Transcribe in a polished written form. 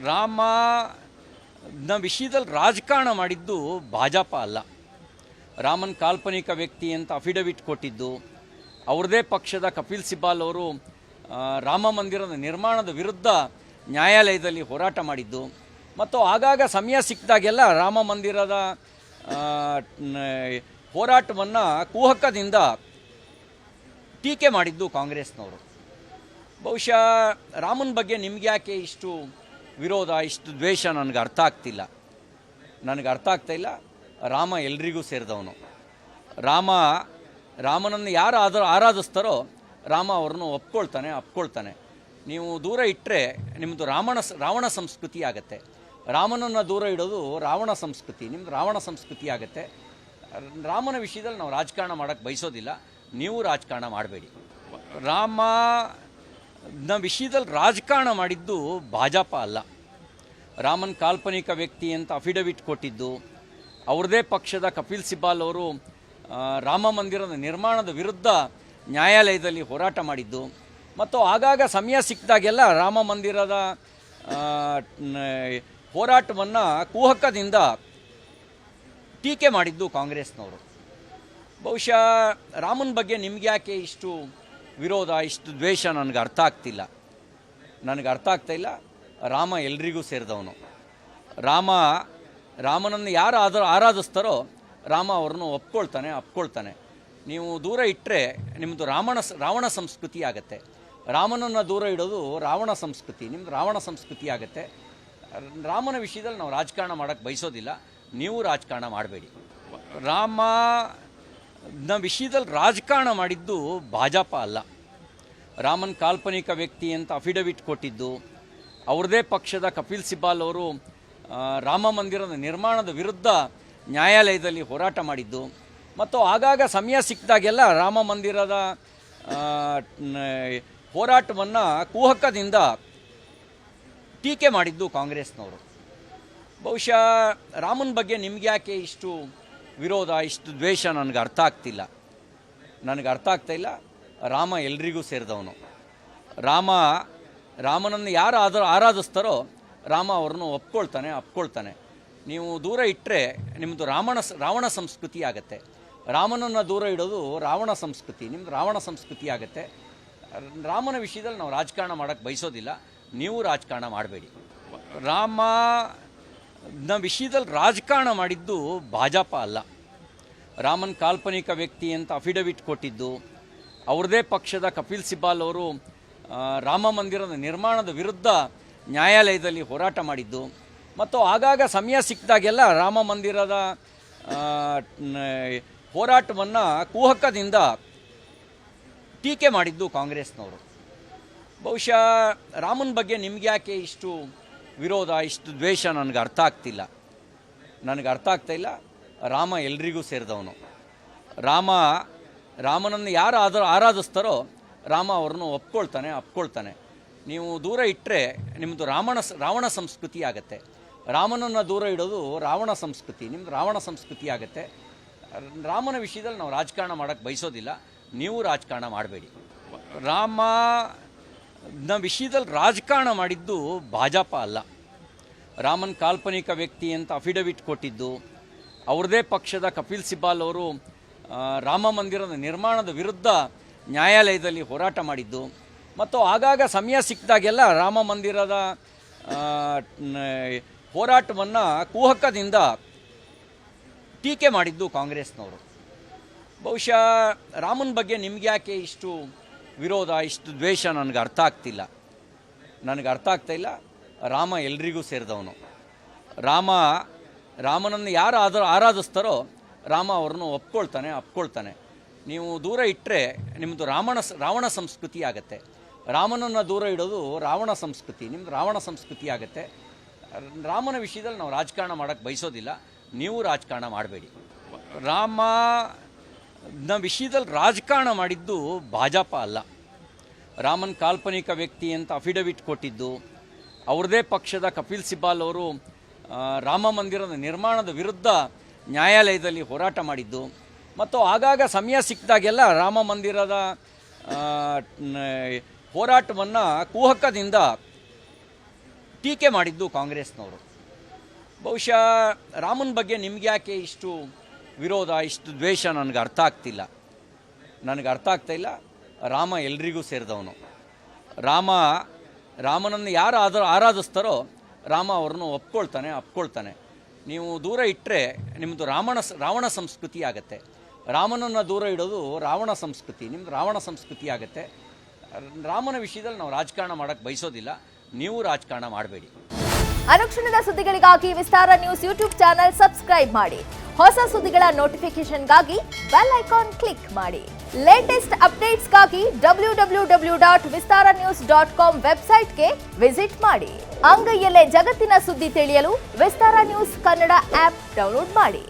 ರಾಮನ ವಿಷಯದಲ್ಲಿ ರಾಜಕಾರಣ ಮಾಡಿದ್ದು ಭಾಜಪ ಅಲ್ಲ. ರಾಮನ್ ಕಾಲ್ಪನಿಕ ವ್ಯಕ್ತಿ ಅಂತ ಅಫಿಡವಿಟ್ ಕೊಟ್ಟಿದ್ದು ಅವ್ರದೇ ಪಕ್ಷದ ಕಪಿಲ್ ಸಿಬಾಲ್ ಅವರು ರಾಮ ಮಂದಿರದ ನಿರ್ಮಾಣದ ವಿರುದ್ಧ ನ್ಯಾಯಾಲಯದಲ್ಲಿ ಹೋರಾಟ ಮಾಡಿದ್ದು ಮತ್ತು ಆಗಾಗ ಸಮಯ ಸಿಕ್ಕಿದಾಗೆಲ್ಲ ರಾಮ ಮಂದಿರದ ಹೋರಾಟವನ್ನು ಕುಹಕದಿಂದ ಟೀಕೆ ಮಾಡಿದ್ದು ಕಾಂಗ್ರೆಸ್ನವರು. ಬಹುಶಃ ರಾಮನ ಬಗ್ಗೆ ನಿಮ್ಗೆ ಯಾಕೆ ಇಷ್ಟು ವಿರೋಧ, ಇಷ್ಟು ದ್ವೇಷ ನನಗೆ ಅರ್ಥ ಆಗ್ತಿಲ್ಲ. ರಾಮ ಎಲ್ರಿಗೂ ಸೇರಿದವನು. ರಾಮನನ್ನು ಯಾರು ಆರಾಧಿಸ್ತಾರೋ ರಾಮ ಅವ್ರನ್ನು ಅಪ್ಕೊಳ್ತಾನೆ. ನೀವು ದೂರ ಇಟ್ಟರೆ ನಿಮ್ಮದು ರಾವಣ ಸಂಸ್ಕೃತಿ ಆಗುತ್ತೆ. ರಾಮನನ್ನು ದೂರ ಇಡೋದು ರಾವಣ ಸಂಸ್ಕೃತಿ, ನಿಮ್ಮದು ರಾವಣ ಸಂಸ್ಕೃತಿ ಆಗುತ್ತೆ. ರಾಮನ ವಿಷಯದಲ್ಲಿ ನಾವು ರಾಜಕಾರಣ ಮಾಡೋಕ್ಕೆ ಬಯಸೋದಿಲ್ಲ, ನೀವು ರಾಜಕಾರಣ ಮಾಡಬೇಡಿ. ರಾಮನ ವಿಷಯದಲ್ಲಿ ರಾಜಕಾರಣ ಮಾಡಿದ್ದು ಭಾಜಪ ಅಲ್ಲ. ರಾಮನ್ ಕಾಲ್ಪನಿಕ ವ್ಯಕ್ತಿ ಅಂತ ಅಫಿಡವಿಟ್ ಕೊಟ್ಟಿದ್ದು ಅವ್ರದೇ ಪಕ್ಷದ ಕಪಿಲ್ ಸಿಬಾಲ್ ಅವರು ರಾಮ ಮಂದಿರದ ನಿರ್ಮಾಣದ ವಿರುದ್ಧ ನ್ಯಾಯಾಲಯದಲ್ಲಿ ಹೋರಾಟ ಮಾಡಿದ್ದು ಮತ್ತು ಆಗಾಗ ಸಮಯ ಸಿಕ್ಕಿದಾಗೆಲ್ಲ ರಾಮ ಮಂದಿರದ ಹೋರಾಟವನ್ನು ಕುಹಕದಿಂದ ಟೀಕೆ ಮಾಡಿದ್ದು ಕಾಂಗ್ರೆಸ್ನವರು. ಬಹುಶಃ ರಾಮನ ಬಗ್ಗೆ ನಿಮ್ಗೆ ಯಾಕೆ ಇಷ್ಟು ವಿರೋಧ, ಇಷ್ಟು ದ್ವೇಷ ನನಗೆ ಅರ್ಥ ಆಗ್ತಿಲ್ಲ. ರಾಮ ಎಲ್ರಿಗೂ ಸೇರಿದವನು. ರಾಮನನ್ನು ಯಾರು ಆರಾಧಿಸ್ತಾರೋ ರಾಮ ಅವ್ರನ್ನು ಅಪ್ಕೊಳ್ತಾನೆ. ನೀವು ದೂರ ಇಟ್ಟರೆ ನಿಮ್ಮದು ರಾವಣ ಸಂಸ್ಕೃತಿ ಆಗುತ್ತೆ. ರಾಮನನ್ನು ದೂರ ಇಡೋದು ರಾವಣ ಸಂಸ್ಕೃತಿ, ನಿಮ್ಮದು ರಾವಣ ಸಂಸ್ಕೃತಿ ಆಗುತ್ತೆ. ರಾಮನ ವಿಷಯದಲ್ಲಿ ನಾವು ರಾಜಕಾರಣ ಮಾಡೋಕ್ಕೆ ಬಯಸೋದಿಲ್ಲ, ನೀವು ರಾಜಕಾರಣ ಮಾಡಬೇಡಿ. ರಾಮನ ವಿಷಯದಲ್ಲಿ ರಾಜಕಾರಣ ಮಾಡಿದ್ದು ಭಾಜಪ ಅಲ್ಲ. ರಾಮನ್ ಕಾಲ್ಪನಿಕ ವ್ಯಕ್ತಿ ಅಂತ ಅಫಿಡವಿಟ್ ಕೊಟ್ಟಿದ್ದು ಅವ್ರದೇ ಪಕ್ಷದ ಕಪಿಲ್ ಸಿಬಾಲ್ ಅವರು ರಾಮ ಮಂದಿರದ ನಿರ್ಮಾಣದ ವಿರುದ್ಧ ನ್ಯಾಯಾಲಯದಲ್ಲಿ ಹೋರಾಟ ಮಾಡಿದ್ದು ಮತ್ತು ಆಗಾಗ ಸಮಯ ಸಿಕ್ಕಿದಾಗೆಲ್ಲ ರಾಮ ಮಂದಿರದ ಹೋರಾಟವನ್ನು ಕುಹಕದಿಂದ ಟೀಕೆ ಮಾಡಿದ್ದು ಕಾಂಗ್ರೆಸ್ನವರು. ಬಹುಶಃ ರಾಮನ ಬಗ್ಗೆ ನಿಮ್ಗೆ ಯಾಕೆ ಇಷ್ಟು ವಿರೋಧ, ಇಷ್ಟು ದ್ವೇಷ ನನಗೆ ಅರ್ಥ ಆಗ್ತಿಲ್ಲ. ರಾಮ ಎಲ್ರಿಗೂ ಸೇರಿದವನು. ರಾಮನನ್ನು ಯಾರು ಆರಾಧಿಸ್ತಾರೋ ರಾಮ ಅವ್ರನ್ನು ಅಪ್ಕೊಳ್ತಾನೆ. ನೀವು ದೂರ ಇಟ್ಟರೆ ನಿಮ್ಮದು ರಾವಣ ಸಂಸ್ಕೃತಿ ಆಗುತ್ತೆ. ರಾಮನನ್ನು ದೂರ ಇಡೋದು ರಾವಣ ಸಂಸ್ಕೃತಿ, ನಿಮ್ಮದು ರಾವಣ ಸಂಸ್ಕೃತಿ ಆಗುತ್ತೆ. ರಾಮನ ವಿಷಯದಲ್ಲಿ ನಾವು ರಾಜಕಾರಣ ಮಾಡೋಕ್ಕೆ ಬಯಸೋದಿಲ್ಲ, ನೀವು ರಾಜಕಾರಣ ಮಾಡಬೇಡಿ. ರಾಮನ ವಿಷಯದಲ್ಲಿ ರಾಜಕಾರಣ ಮಾಡಿದ್ದು ಭಾಜಪ ಅಲ್ಲ. ರಾಮನ್ ಕಾಲ್ಪನಿಕ ವ್ಯಕ್ತಿ ಅಂತ ಅಫಿಡವಿಟ್ ಕೊಟ್ಟಿದ್ದು ಅವ್ರದೇ ಪಕ್ಷದ ಕಪಿಲ್ ಸಿಬಾಲ್ ಅವರು ರಾಮ ಮಂದಿರದ ನಿರ್ಮಾಣದ ವಿರುದ್ಧ ನ್ಯಾಯಾಲಯದಲ್ಲಿ ಹೋರಾಟ ಮಾಡಿದ್ದು ಮತ್ತು ಆಗಾಗ ಸಮಯ ಸಿಕ್ಕಿದಾಗೆಲ್ಲ ರಾಮ ಮಂದಿರದ ಹೋರಾಟವನ್ನು ಕುಹಕದಿಂದ ಟೀಕೆ ಮಾಡಿದ್ದು ಕಾಂಗ್ರೆಸ್ನವರು. ಬಹುಶಃ ರಾಮನ ಬಗ್ಗೆ ನಿಮ್ಗೆ ಯಾಕೆ ಇಷ್ಟು ವಿರೋಧ, ಇಷ್ಟು ದ್ವೇಷ ನನಗೆ ಅರ್ಥ ಆಗ್ತಿಲ್ಲ. ರಾಮ ಎಲ್ರಿಗೂ ಸೇರಿದವನು. ರಾಮನನ್ನು ಯಾರು ಆರಾಧಿಸ್ತಾರೋ ರಾಮ ಅವ್ರನ್ನು ಅಪ್ಕೊಳ್ತಾನೆ. ನೀವು ದೂರ ಇಟ್ಟರೆ ನಿಮ್ಮದು ರಾವಣ ಸಂಸ್ಕೃತಿ ಆಗುತ್ತೆ. ರಾಮನನ್ನು ದೂರ ಇಡೋದು ರಾವಣ ಸಂಸ್ಕೃತಿ, ನಿಮ್ಮದು ರಾವಣ ಸಂಸ್ಕೃತಿ ಆಗುತ್ತೆ. ರಾಮನ ವಿಷಯದಲ್ಲಿ ನಾವು ರಾಜಕಾರಣ ಮಾಡೋಕ್ಕೆ ಬಯಸೋದಿಲ್ಲ, ನೀವು ರಾಜಕಾರಣ ಮಾಡಬೇಡಿ. ರಾಮನ ವಿಷಯದಲ್ಲಿ ರಾಜಕಾರಣ ಮಾಡಿದ್ದು ಭಾಜಪ ಅಲ್ಲ. ರಾಮನ್ ಕಾಲ್ಪನಿಕ ವ್ಯಕ್ತಿ ಅಂತ ಅಫಿಡವಿಟ್ ಕೊಟ್ಟಿದ್ದು ಅವ್ರದೇ ಪಕ್ಷದ ಕಪಿಲ್ ಸಿಬಾಲ್ ಅವರು ರಾಮ ಮಂದಿರದ ನಿರ್ಮಾಣದ ವಿರುದ್ಧ ನ್ಯಾಯಾಲಯದಲ್ಲಿ ಹೋರಾಟ ಮಾಡಿದ್ದು ಮತ್ತು ಆಗಾಗ ಸಮಯ ಸಿಕ್ಕಿದಾಗೆಲ್ಲ ರಾಮ ಮಂದಿರದ ಹೋರಾಟವನ್ನು ಕುಹಕದಿಂದ ಟೀಕೆ ಮಾಡಿದ್ದು ಕಾಂಗ್ರೆಸ್ನವರು. ಬಹುಶಃ ರಾಮನ ಬಗ್ಗೆ ನಿಮ್ಗೆ ಯಾಕೆ ಇಷ್ಟು ವಿರೋಧ, ಇಷ್ಟು ದ್ವೇಷ ನನಗೆ ಅರ್ಥ ಆಗ್ತಿಲ್ಲ. ರಾಮ ಎಲ್ರಿಗೂ ಸೇರಿದವನು. ರಾಮನನ್ನು ಯಾರು ಆರಾಧಿಸ್ತಾರೋ ರಾಮ ಅವ್ರನ್ನು ಅಪ್ಕೊಳ್ತಾನೆ. ನೀವು ದೂರ ಇಟ್ಟರೆ ನಿಮ್ಮದು ರಾವಣ ಸಂಸ್ಕೃತಿ ಆಗುತ್ತೆ. ರಾಮನನ್ನು ದೂರ ಇಡೋದು ರಾವಣ ಸಂಸ್ಕೃತಿ, ನಿಮ್ಮದು ರಾವಣ ಸಂಸ್ಕೃತಿ ಆಗುತ್ತೆ. ರಾಮನ ವಿಷಯದಲ್ಲಿ ನಾವು ರಾಜಕಾರಣ ಮಾಡೋಕ್ಕೆ ಬಯಸೋದಿಲ್ಲ, ನೀವು ರಾಜಕಾರಣ ಮಾಡಬೇಡಿ. ರಾಮನ ವಿಷಯದಲ್ಲಿ ರಾಜಕಾರಣ ಮಾಡಿದ್ದು ಭಾಜಪ ಅಲ್ಲ. ರಾಮನ್ ಕಾಲ್ಪನಿಕ ವ್ಯಕ್ತಿ ಅಂತ ಅಫಿಡವಿಟ್ ಕೊಟ್ಟಿದ್ದು ಅವ್ರದೇ ಪಕ್ಷದ ಕಪಿಲ್ ಸಿಬಾಲ್ ಅವರು ರಾಮ ಮಂದಿರದ ನಿರ್ಮಾಣದ ವಿರುದ್ಧ ನ್ಯಾಯಾಲಯದಲ್ಲಿ ಹೋರಾಟ ಮಾಡಿದ್ದು ಮತ್ತು ಆಗಾಗ ಸಮಯ ಸಿಕ್ಕಿದಾಗೆಲ್ಲ ರಾಮ ಮಂದಿರದ ಹೋರಾಟವನ್ನು ಕುಹಕದಿಂದ ಟೀಕೆ ಮಾಡಿದ್ದು ಕಾಂಗ್ರೆಸ್ನವರು. ಬಹುಶಃ ರಾಮನ ಬಗ್ಗೆ ನಿಮ್ಗೆ ಯಾಕೆ ಇಷ್ಟು ವಿರೋಧ, ಇಷ್ಟು ದ್ವೇಷ ನನಗೆ ಅರ್ಥ ಆಗ್ತಿಲ್ಲ. ರಾಮ ಎಲ್ರಿಗೂ ಸೇರಿದವನು. ರಾಮನನ್ನು ಯಾರು ಆರಾಧಿಸ್ತಾರೋ ರಾಮ ಅವ್ರನ್ನು ಅಪ್ಕೊಳ್ತಾನೆ. ನೀವು ದೂರ ಇಟ್ಟರೆ ನಿಮ್ಮದು ರಾವಣ ಸಂಸ್ಕೃತಿ ಆಗುತ್ತೆ. ರಾಮನನ್ನು ದೂರ ಇಡೋದು ರಾವಣ ಸಂಸ್ಕೃತಿ, ನಿಮ್ಮದು ರಾವಣ ಸಂಸ್ಕೃತಿ ಆಗುತ್ತೆ. ರಾಮನ ವಿಷಯದಲ್ಲಿ ನಾವು ರಾಜಕಾರಣ ಮಾಡೋಕ್ಕೆ ಬಯಸೋದಿಲ್ಲ. ನೀವು ರಾಜಕಾರಣ ಮಾಡಬೇಡಿ. ಅನುಕ್ಷಣದ ಸುದ್ದಿಗಳಿಗಾಗಿ ವಿಸ್ತಾರ ನ್ಯೂಸ್ ಯೂಟ್ಯೂಬ್ ಚಾನೆಲ್ ಸಬ್ಸ್ಕ್ರೈಬ್ ಮಾಡಿ. ಹೊಸ ಸುದ್ದಿಗಳ ನೋಟಿಫಿಕೇಶನ್ಗಾಗಿ ಬೆಲ್ ಐಕಾನ್ ಕ್ಲಿಕ್ ಮಾಡಿ. ಲೇಟೆಸ್ಟ್ ಅಪ್ಡೇಟ್ಸ್ಗಾಗಿ www.vistaranews.com ವೆಬ್ಸೈಟ್ಗೆ ವಿಸಿಟ್ ಮಾಡಿ. ಅಂಗೈಯಲ್ಲೇ ಜಗತ್ತಿನ ಸುದ್ದಿ ತಿಳಿಯಲು ವಿಸ್ತಾರ ನ್ಯೂಸ್ ಕನ್ನಡ ಆಪ್ ಡೌನ್ಲೋಡ್ ಮಾಡಿ.